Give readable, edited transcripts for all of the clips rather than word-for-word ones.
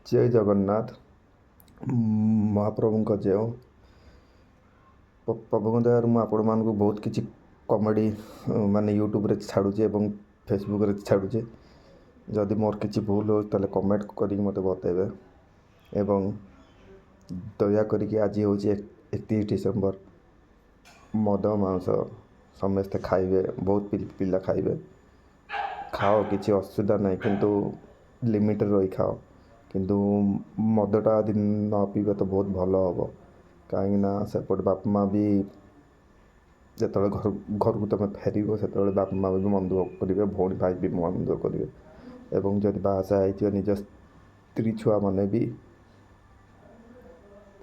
जय जगन्नाथ। महाप्रभु जय। प्रभु दयार मुझे बहुत किसी कमेडी माने यूट्यूब रे छाड़ुचे और फेसबुक रे छाड़ुचे। जदि मोर किसी भूल हो ताले कमेंट करी मते बतेबे एवं दया करिके आज हूँ 31 डिसेम्बर। मद मांस समस्ते खाइबे, बहुत पिला खाइबे। खाओ किसी असुविधा नहीं, किंतु लिमिट रही खाओ। किंतु मदटा दिन न पीबे तो बहुत भल हम कहीं सेपटे बापा माँ भी जो घर को तुम फेर से बापा माँ भी मन दुख करेंगे, भौणी भाई भी मन दुख करेंगे। एवं जब बाहासा हो निज स्त्री छुआ मैंने भी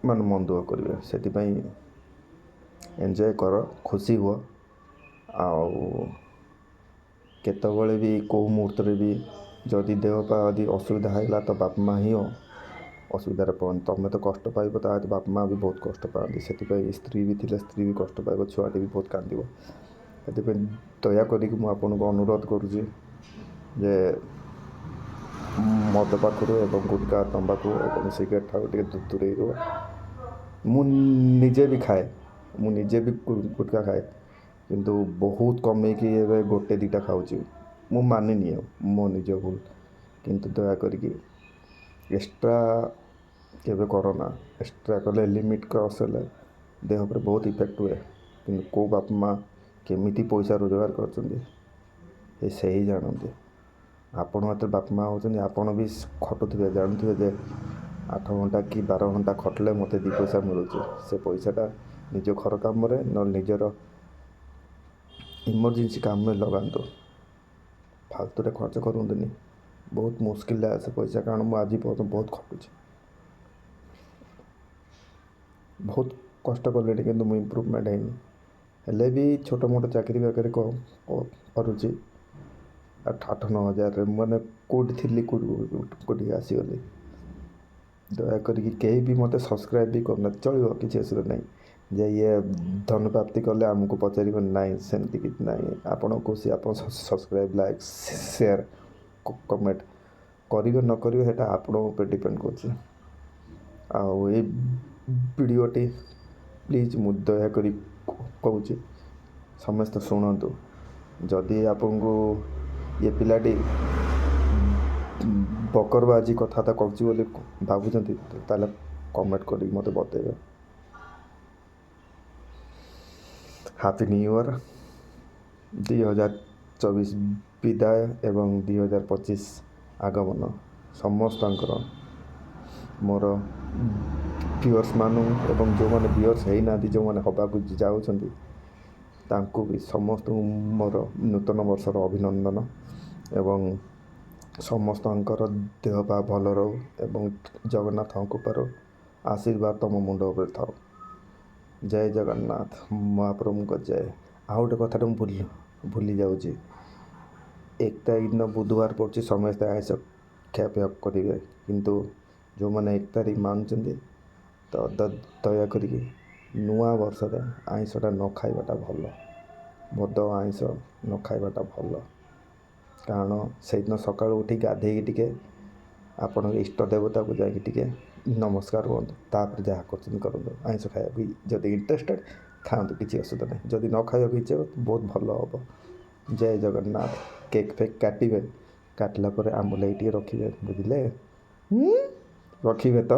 मान मन दुख करेंगे। से एंजॉय कर, खुशी हुआ। केतबले भी कौ मुहूर्त भी जदि देह पा यदि असुविधा है तो बापा माँ ही असुविधार पड़ते। तुम तो कष्ट पाइब तो बापा माँ भी बहुत कष्ट पाती। से स्त्री भी थी, स्त्री भी कष्ट पाइब, छुआटी भी बहुत कांद। से दया करी आपन को अनुरोध करुँचे जे मद पाखु एवं गुटखा तंबाकू और सिगरेट ठार दूरे रुह। मुझे भी खाए, मुझे भी गुटखा खाए, किंतु बहुत कमे कि गोटे दीटा खाऊँ। मु मानिनी मो निज भूल, किंतु दया करिकी एक्स्ट्रा केवे करना। एक्स्ट्रा कले लिमिट क्रॉस है देह पर बहुत इफेक्ट हुए। कि कौ बापा माँ केमिति पैसा रोजगार कर से ही जानते। आपण मत बापा माँ होती आपड़ भी खटुवे, जानते जे 8 घंटा कि 12 घंटा खटले मत 2 पैसा मिलूँ। से पैसाटा निज घर कम न निजर इमरजेंसी काम में लगातु, फालतू रे खर्च करनी। बहुत मुस्किल आसे पैसा, कारण मुझे आज बहुत खटुची, बहुत कष्ट कले कि इम्प्रूवमेंट है भी। छोट मोट चाकरी बाकरी करुँची 8-9 हज़ार मैंने कौटी थी कौटी आसीगली। दया करी भी मत सब्सक्राइब भी करना चलो, किसी असुविधा नहीं। जे ये धन प्राप्ति कले आमको पचार ना, सेमती कि ना। आपड़ खुशी आप सब्सक्राइब, लाइक, शेयर, कमेंट करेंगे न करेंगे सेटा आप डिपेंड कर। वीडियोटी प्लीज मु दया करी कहूँ समस्त शुणु। जदि आपको ये पिलाटी बकरबाजी कथा कर भावुं ताले कमेंट कर मत बतेबे। हैप्पी न्यू ईयर 2024 विदाय एवं 2025 आगमन समस्त मोर व्यूअर्स मानू एवं जो मैंने व्यूअर्स है ना, जो मैंने हवा जाऊँगी तांकु भी समस्त मोर नूतन वर्षर अभिनंदन। एवं समस्त देह पा भल रो एवं जगन्नाथ कृपार आशीर्वाद तुम मुंड उपर थाओ। जय जगन्नाथ। महाप्रभु को जय। आउ गोटे कथा भूली जाऊँगी, 1 तारीख दिन बुधवार पड़े, समस्ते आइस ଖିଆପିଆ करेंगे। किंतु जो मैंने 1 तारीख मानुंट तो दया करिकी नुआ वर्ष आइंसटा न खाइबाटा भल। मद आइंस न खाइबाटा भल, कारण से दिन सका उठी गाधे टिके आपण इष्ट देवता को जाकि नमस्कार हूँ, तापर जहाँ करूँ। आइंस खाया जदि इंटरेस्टेड खातु, किसी असुविधा नहीं। जदि न खाइबा इच्छा बहुत भल हम। जय जगन्नाथ। केक फेक काटिबे, काटला आंबुल टे रखिए, बुझे रखिए तो।